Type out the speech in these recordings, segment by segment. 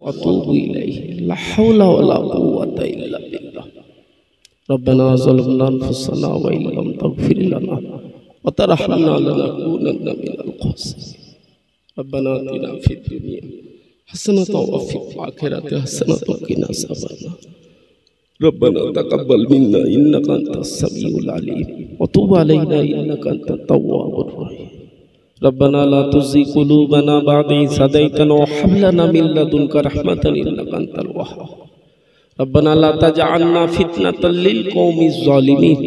وأتوب إليه لا حول ولا قوة إلا بالله ربنا ظلمنا أنفسنا وإن لم تغفر لنا وترحمنا لنكونن من الخاسرين ربنا آتنا في الدنيا حسنة وفي الآخرة حسنة وقنا عذاب النار ربنا تقبل منا إنك أنت السميع العليم وتب علينا إنك أنت التواب الرحيم ربنا لا تزغ قلوبنا بعد إذ هديتنا وهب لنا من لدنك رحمة إنك أنت الوهاب ربنا لا تجعلنا فتنة للقوم الظالمين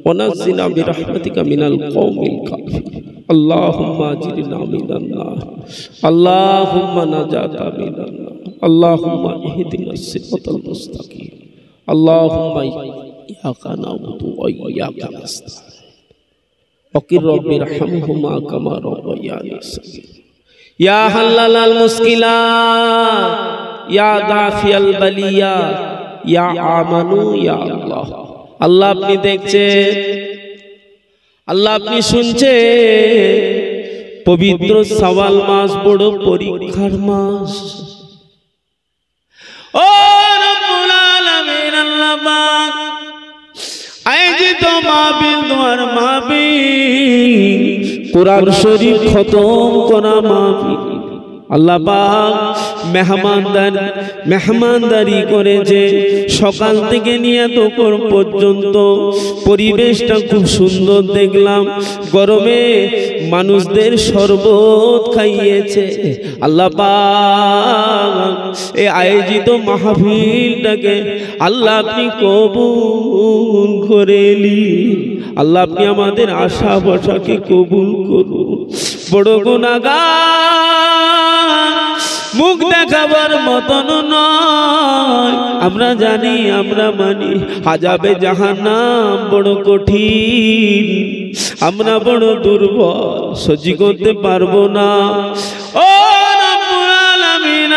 ونجنا برحمتك من القوم الكافرين اللهم أجرنا من النار اللهم نجاة من النار اللهم اهدنا الصراط المستقيم اللهم إياك نعبد وإياك نستعين وقل رب ارحمهما كما ربياني صغيرا يا حلال المشكلات يا دافع البليات يا آمنو يا الله আল্লাহ আপনি দেখছেন আল্লাহ আপনি শুনছেন পবিত্র শাওয়াল মাস বড় পরীক্ষার মাস ও রব্বুল আলামিন আল্লাহ পাক আয়োজিত মাহফিল তোমার মাহফিল কুরআন শরীফ খতম করা মাহফিল আল্লাহ পাক মেহমানদারি করেছে সকাল থেকে নিয়ে দুপুর পর্যন্ত পরিবেশটা খুব সুন্দর দেখলাম গরমে মানুষদের শরবত খাইয়েছে আল্লাহ পাক এই আয়োজিত মাহফিলটাকে আল্লাহ আপনি কবুল করে নিন আল্লাহ আপনি আমাদের আশা ভরসাকে কবুল করুন বড় গুনাহগার মুখ দেখাবার মতন নয় আমরা জানি আমরা মানি আযাবে জাহান্নাম বড় কঠিন আমরা বড় দুর্বল সহ্য করতে পারবো না ও রব্বুল আলামিন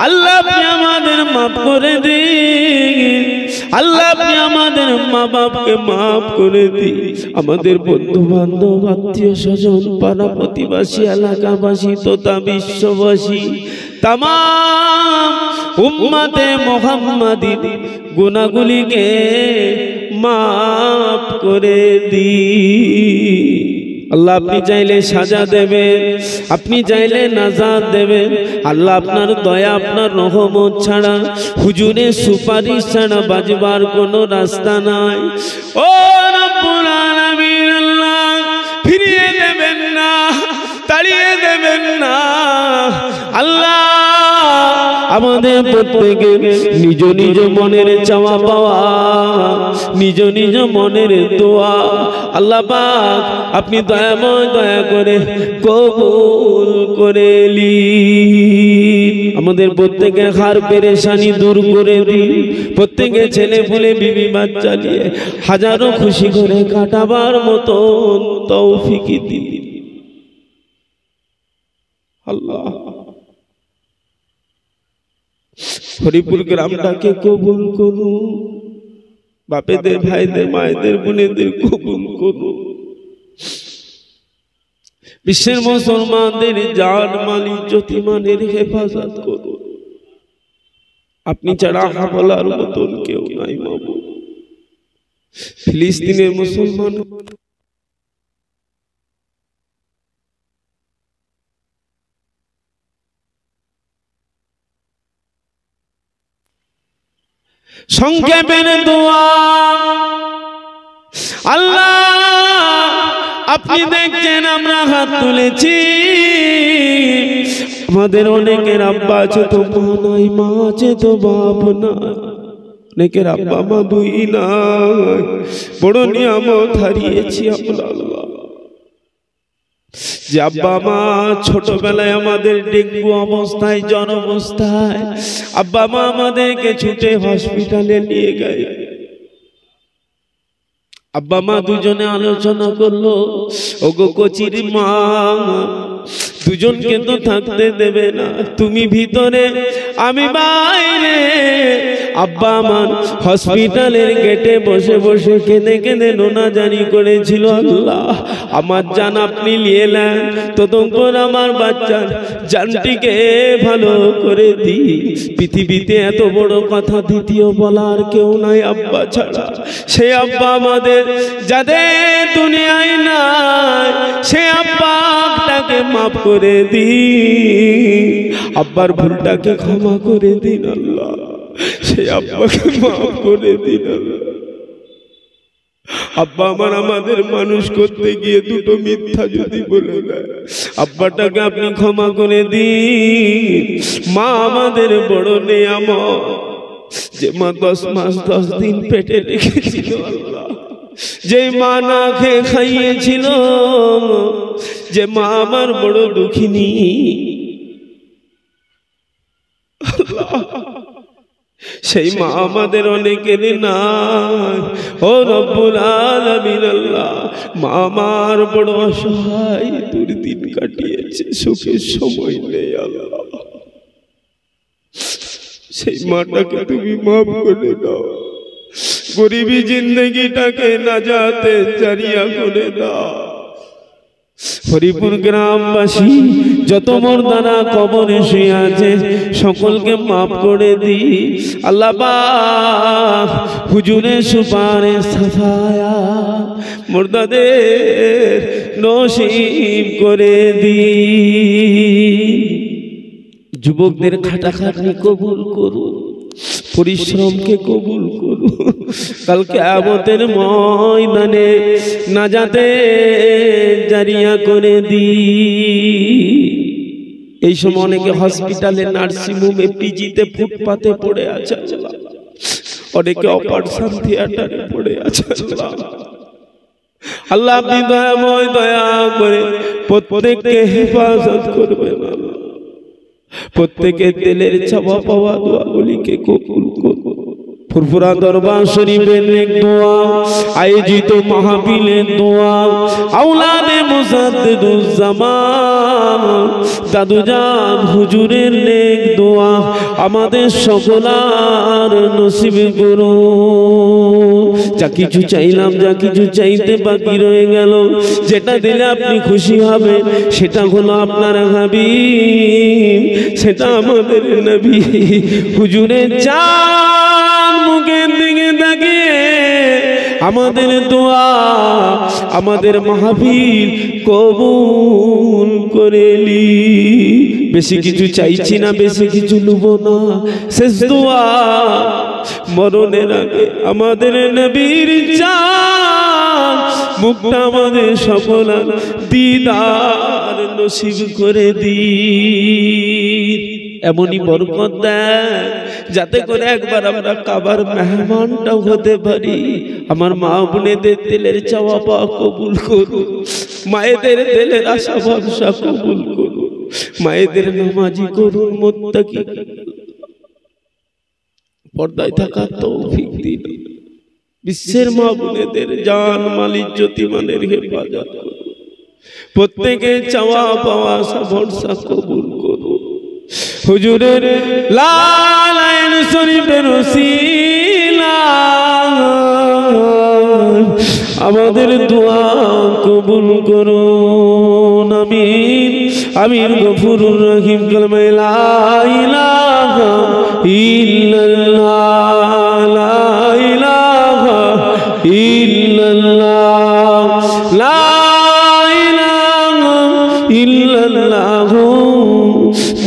আল্লাহ আপনি আমাদের মাফ করে দিন আল্লাহ আপনি আমাদের মা বাপকে মাফ করে দিন আমাদের বন্ধু বান্ধব আত্মীয় স্বজন পাড়া প্রতিবেশী এলাকাবাসী তথা বিশ্ববাসী তামাম উম্মতে মুহাম্মাদীর গুনাহগুলিকে মাফ করে দিন আল্লাহ আপনি চাইলে সাজা দেবেন আপনি চাইলে নাজাত দেবেন আল্লাহ আপনার দয়া আপনার রহমত ছাড়া হুজুরের সুপারিশ ছাড়া বাঁচবার কোনো রাস্তা নাই ও রব্বুল আলামিন আল্লাহ ফিরিয়ে দেবেন না তাড়িয়ে দেবেন না আল্লাহ আমাদের প্রত্যেকের নিজ নিজ মনের চাওয়া পাওয়া নিজ নিজ মনের দোয়া আল্লাহ পাক আপনি দয়াময় দয়া করে কবুল করে নিন আমাদের প্রত্যেকের হার পেরেশানি দূর করে দিন প্রত্যেকের ছেলে পুলে বিবি বাচ্চা নিয়ে হাজারো খুশি করে কাটাবার মতো তৌফিক দিন আল্লাহ হরিপুর গ্রামটাকে কবুল করুন বাপেদের ভাইদের মায়েদের বোনেদের কবুল করুন বিশ্বের মুসলমানদের জান মাল ইজ্জত ইমানের হেফাজত করুন আপনি ছাড়া হাবলার মতন কেউ নাই মাবুদ ফিলিস্তিনের মুসলমান সংক্ষেপের দোয়া আল্লাহ আপনি দেখছেন আমরা হাত তুলেছি আমাদের অনেকের আব্বা আছে তো মা নাই মা আছে তো বাপ নাই অনেকের আব্বা মা দুই নাই বড় নিয়ামত হারিয়েছি আমরা আল্লাহ যে আব্বা মা ছোটবেলায় আমাদের ডেঙ্গু অবস্থায় জ্বর অবস্থায় আব্বা মা আমাদেরকে ছুটে হসপিটালে নিয়ে গেছে আব্বা মা দুজনে আলোচনা করলো, ওগো কচির মা, দুজনকে তো থাকতে দেবে না, তুমি ভিতরে আমি বাইরে। আব্বা আমার হসপিটালের গেটে বসে বসে কেঁদে কেঁদে নোনাজানি করেছিল, আল্লাহ আমার জান আপনি নিয়ে নেন, ততক্ষণ আমার বাচ্চার জানটিকে ভালো করে দিই। পৃথিবীতে এত বড় কথা দ্বিতীয় বলার কেউ নাই আব্বা ছাড়া। সে আব্বা আমাদের যাদের দুনিয়ায় নাই, সে আব্বাটাকে মাফ করে দিন, আব্বার ভুলটাকে ক্ষমা করে দিন আল্লাহ, সে আব্বাকে মাফ করে দিন আল্লাহ। আব্বা আমার আমাদের মানুষ করতে গিয়ে দুটো মিথ্যা যদি বলে দেয়, আব্বাটাকে আপনি ক্ষমা করে দিন। মা আমাদের বড় নেয়ামত, যে মা 10 মাস 10 দিন পেটে রেখেছিল আল্লাহ, যে মা না খেয়ে খাইয়েছিল, যে মা আমার বড় দুঃখিনী আল্লাহ, সেই মা আমাদের অনেকের নাই। ও রব্বুল আলামিন আল্লাহ, মা আমার বড় অসহায়, দুর্দিন কাটিয়েছে, সুখের সময় নেই আল্লাহ, সেই মাটাকে তুমি মাফ করে দাও, গরিবী জিন্দগিটাকে নাজাতে জারিয়া করে দাও। হরিপুর গ্রামবাসী যত মুর্দারা কবরে শুয়ে আছে সকলকে মাফ করে দি আল্লাহ পাক, হুজুরের সুপারিশ সাফায়া মুর্দাদের নসিব করে দি। যুবকদের খাটাখাটনি কবুল করুন, পরিশ্রমকে কবুল করুন, কালকে কিয়ামতের ময়দানে নাজাতে জারিয়া করে দি। এই সময় অনেকে হসপিটালে, নার্সিং হোমে, পিজিতে, ফুটপাতে পড়ে আছে, অনেকে অপারেশন থিয়েটারে পড়ে আছে। আল্লাহ আপনি দয়াময়, দয়া করে প্রত্যেককে হেফাজত করবেন, প্রত্যেকের দিলের চাওয়া পাওয়া দোয়াগুলিকে কবুল করুন। ফুরফুরা দরবার শরীফের নেক দোয়া, আয়োজিত মাহফিলের দোয়া, আওলাদে মুজাদ্দিদুজ্জামান দাদুজান হুজুরের নেক দোয়া আমাদের সকলার নসিব করুন। যা কিছু চাইলাম, যা কিছু চাইতে বাকি রয়ে গেল, যেটা দিলে আপনি খুশি হবে সেটা হলো আপনার হাবিব, সেটা আমাদের নবী হুজুরের চাঁদ মুখের দিকে তাকিয়ে আমাদের দোয়া, আমাদের মাহফিল কবুল করেলি। বেশি কিছু চাইছি না, বেশি কিছু নেব না, শেষ দোয়া মরণের আগে আমাদের নবীর চাঁদ মুখটা আমাদের সকলের দিদার নসিব করে দি। এমনই বরকত দেয় যাতে করে একবার আমরা কাবার মেহমানটাও হতে পারি। আমার মা বোনেদের দিলের চাওয়া পাওয়া কবুল করুন, মায়েদের দিলের আশা ভরসা কবুল করুন, মায়েদের নামাজি করুন, মুত্তাকি পর্দায় থাকার তৌফিক দিন। বিশ্বের মা বোনেদের জান মাল ইজ্জত ইমানের হেফাজত করুন, প্রত্যেকের চাওয়া পাওয়া আশা ভরসা কবুল করুন। হুজুরের লাল আইন শরীফের ওসিলা আমাদের দোয়া কবুল করুন, আমিন আমিন। গফুরুর রহিম, কালেমা লা ইলাহা ইল্লাল্লাহ, লা ইলাহা ইল্লাল্লাহ, লা ইলাহা ইল্লাল্লাহ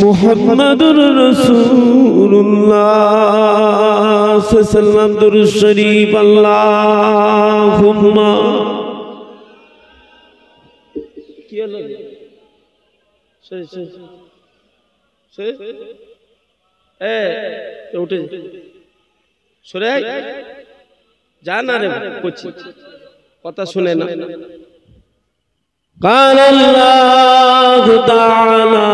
মুহাম্মাদুর রাসূলুল্লাহ সাল্লাল্লাহু আলাইহি দুরূদ শরীফ। আল্লাহুম্মা কি হলো উঠে সরে যা না রে, করছি কথা শুনে না। قال الله تعالى